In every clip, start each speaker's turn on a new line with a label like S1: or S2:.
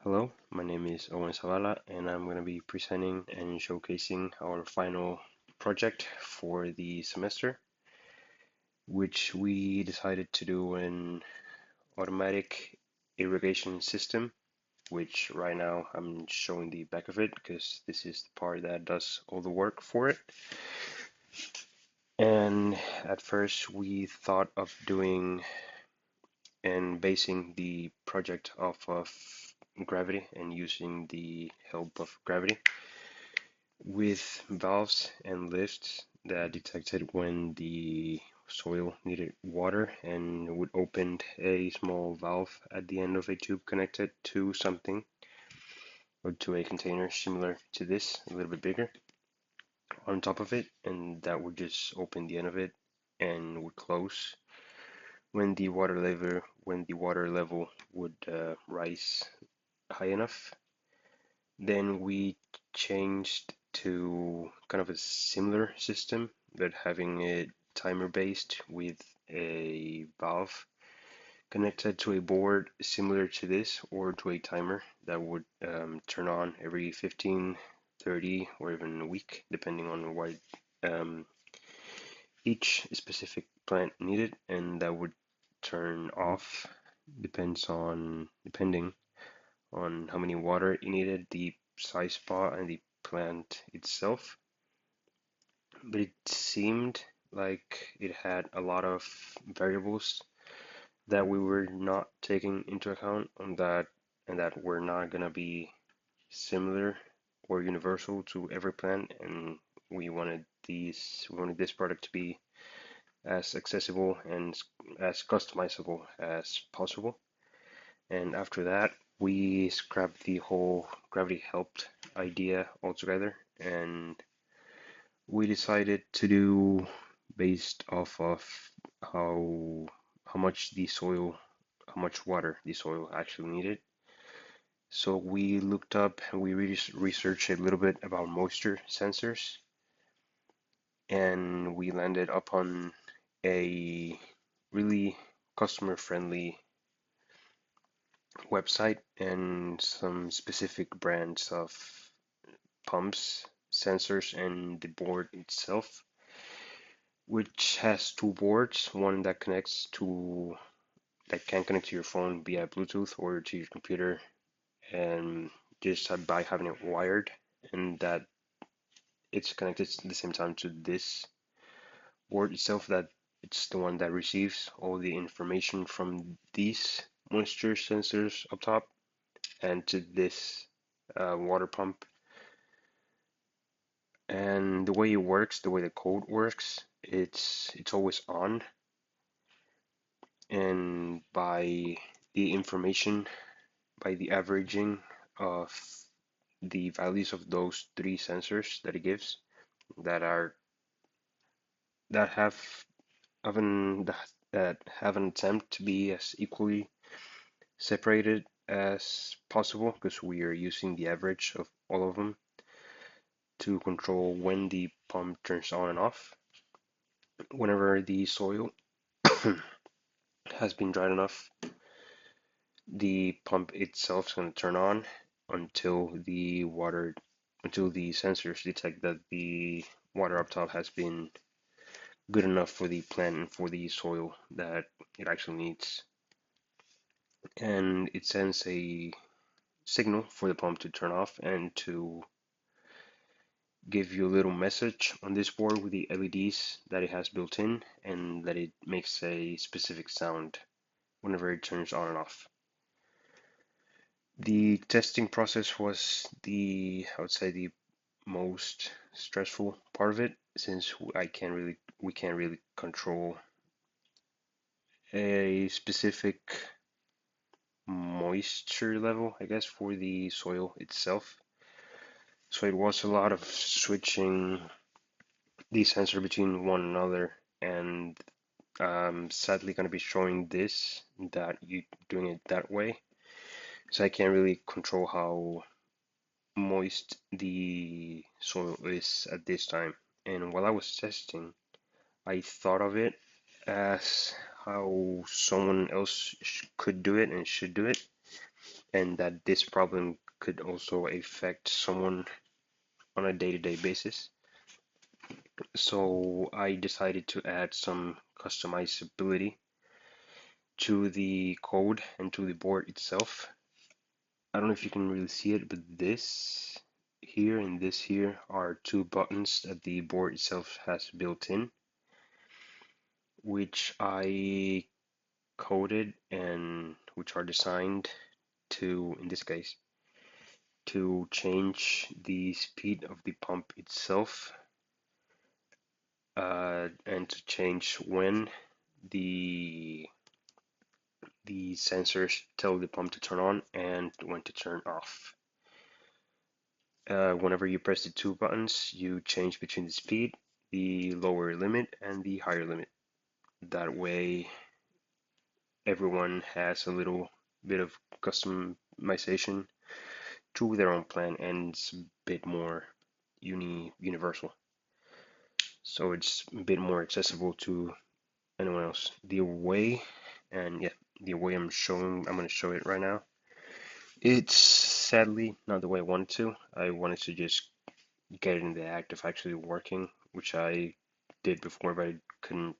S1: Hello, my name is Owen Zavala, and I'm going to be presenting and showcasing our final project for the semester, which we decided to do an automatic irrigation system, which right now I'm showing the back of it because this is the part that does all the work for it. And at first we thought of doing and basing the project off of gravity and using the help of gravity with valves and lifts that detected when the soil needed water and would open a small valve at the end of a tube connected to something or to a container similar to this, a little bit bigger, on top of it, and that would just open the end of it and would close when the water level would rise high enough. Then we changed to kind of a similar system, but having it timer based with a valve connected to a board similar to this or to a timer that would turn on every 15, 30, or even a week, depending on what um, each specific plant needed, and that would turn off depending on how many water it needed, the size spot, and the plant itself. But it seemed like it had a lot of variables that we were not taking into account on that and that were not gonna be similar or universal to every plant, and we wanted this product to be as accessible and as customizable as possible. And after that, we scrapped the whole gravity helped idea altogether, and we decided to do based off of how how much the soil, how much water the soil actually needed. So we looked up and we researched a little bit about moisture sensors, and we landed upon a really customer friendly website and some specific brands of pumps, sensors, and the board itself, which has two boards, one that can connect to your phone via Bluetooth or to your computer, and just by having it wired, and that it's connected at the same time to this board itself, that it's the one that receives all the information from these moisture sensors up top and to this water pump. And the way it works, the way the code works, it's always on, and the information, by the averaging of the values of those three sensors that it gives, that are that have an attempt to be as equally separated as possible, because we are using the average of all of them to control when the pump turns on and off. Whenever the soil has been dried enough, the pump itself is going to turn on until until the sensors detect that the water up top has been good enough for the plant and for the soil that it actually needs. And it sends a signal for the pump to turn off and to give you a little message on this board with the LEDs that it has built in, and that it makes a specific sound whenever it turns on and off. The testing process was I would say, the most stressful part of it, since we can't really control a specific moisture level, I guess, for the soil itself. So it was a lot of switching the sensor between one another, and sadly going to be showing this that you doing it that way. So I can't really control how moist the soil is at this time. And while I was testing, I thought of it as how someone else could do it and should do it. and that this problem could also affect someone on a day-to-day basis. So I decided to add some customizability to the code and to the board itself. I don't know if you can really see it, but this here and this here are two buttons that the board itself has built in, which I coded and which are designed to, in this case, to change the speed of the pump itself, and to change when the sensors tell the pump to turn on and when to turn off. Whenever you press the two buttons, you change between the speed, the lower limit, and the higher limit. That way, everyone has a little bit of customization to their own plan, and it's a bit more universal. So it's a bit more accessible to anyone else. The way, and yeah, the way I'm going to show it right now. It's sadly not the way I wanted to. I wanted to just get in the act of actually working, which I did before, but I couldn't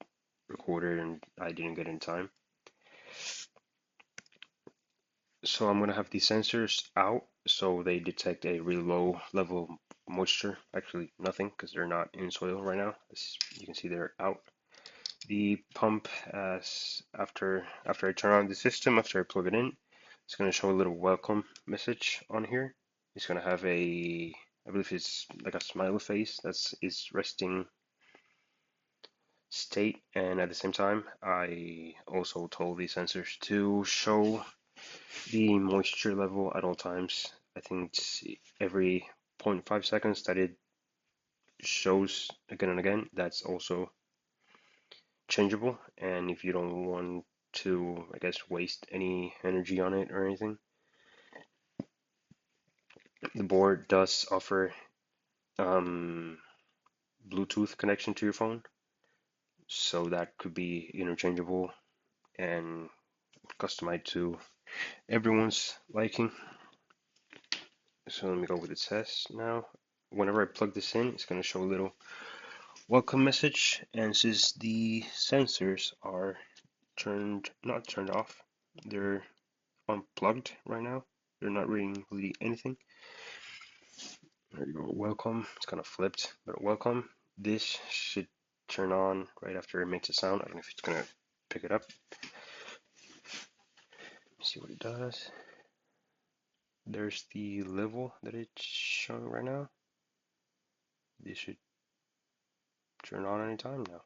S1: record it and I didn't get in time. So I'm gonna have the sensors out so they detect a really low level of moisture. Actually, nothing because they're not in soil right now. As you can see, they're out. The pump, as after I turn on the system, after I plug it in, it's gonna show a little welcome message on here. It's gonna have a, I believe it's like a smiley face that's is resting state, and at the same time I also told the sensors to show the moisture level at all times. I think it's every zero point 0.5 seconds that it shows again and again. That's also changeable, and if you don't want to, I guess, waste any energy on it or anything, the board does offer um, Bluetooth connection to your phone, so that could be interchangeable and customized to everyone's liking. So let me go with the test now. Whenever I plug this in, it's going to show a little welcome message. And since the sensors are not turned off, they're unplugged right now. They're not reading really anything. There you go, welcome. It's kind of flipped, but welcome. This should turn on right after it makes a sound. I don't know if it's going to pick it up. Let's see what it does. There's the level that it's showing right now. This should turn on anytime now.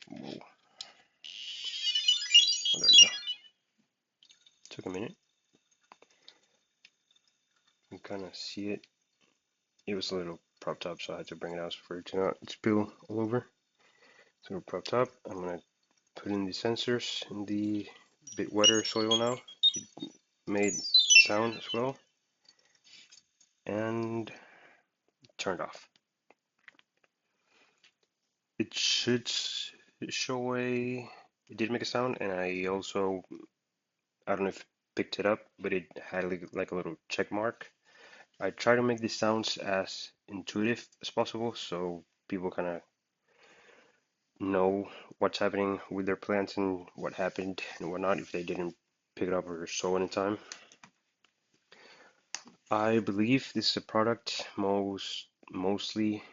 S1: Whoa. Oh, there we go. Took a minute. You can kind of see it. It was a little propped up, so I had to bring it out for it to not spill all over. So we're propped up. I'm gonna put in the sensors in the bit wetter soil now. It made sound as well, and turned off. It should show a. It did make a sound, and I also, I don't know if it picked it up, but it had like a little check mark. I try to make the sounds as intuitive as possible, so people kind of know what's happening with their plants and what happened and whatnot if they didn't pick it up or sow it in time. I believe this is a product mostly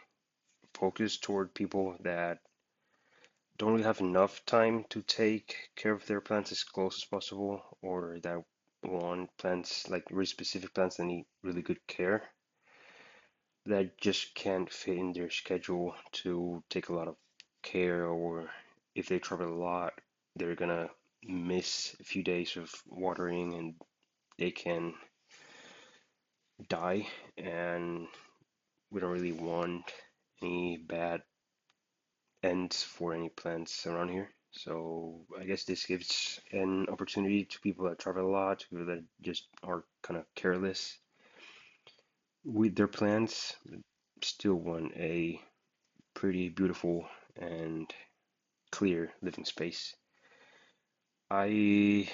S1: focused toward people that don't really have enough time to take care of their plants as close as possible, or that want plants like really specific plants that need really good care that just can't fit in their schedule to take a lot of care, or if they travel a lot, they're gonna miss a few days of watering and they can die. And we don't really want any bad ends for any plants around here. So I guess this gives an opportunity to people that travel a lot, to people that just are kind of careless with their plants, still want a pretty beautiful and clear living space. I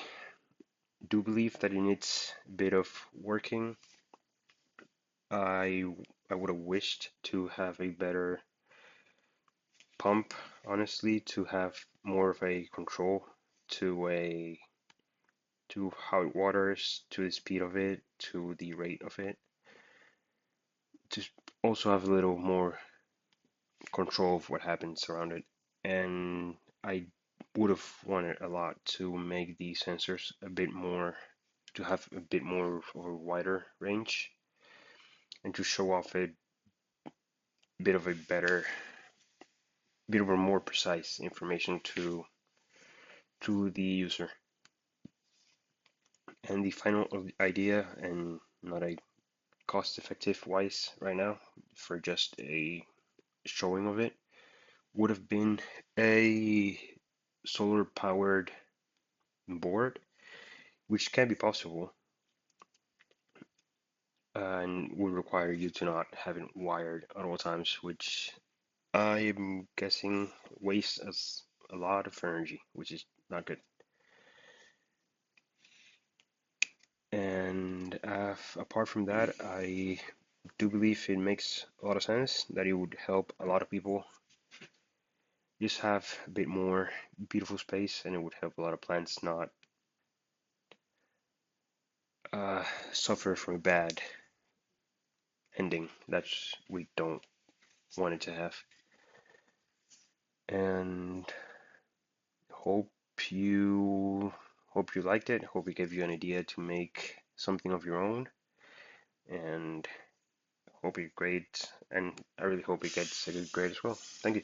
S1: do believe that it needs a bit of working. I I would have wished to have a better pump, honestly, to have more of a control to how it waters, to the speed of it, to the rate of it, to also have a little more control of what happens around it. And I would have wanted a lot to make the sensors a bit more, to have a bit more of a wider range and to show off a bit of a better, bit of a more precise information to the user. And the final idea, and not a cost effective wise right now, for just a showing of it, would have been a solar powered board, which can be possible and would require you to not have it wired at all times, which I'm guessing wastes us a lot of energy, which is not good. And apart from that, I do believe it makes a lot of sense that it would help a lot of people just have a bit more beautiful space, and it would help a lot of plants not uh, suffer from a bad ending. That's we don't want it to have. And hope you hope you liked it. Hope it gave you an idea to make something of your own, and hope it grades. And I really hope it gets a good grade as well. Thank you.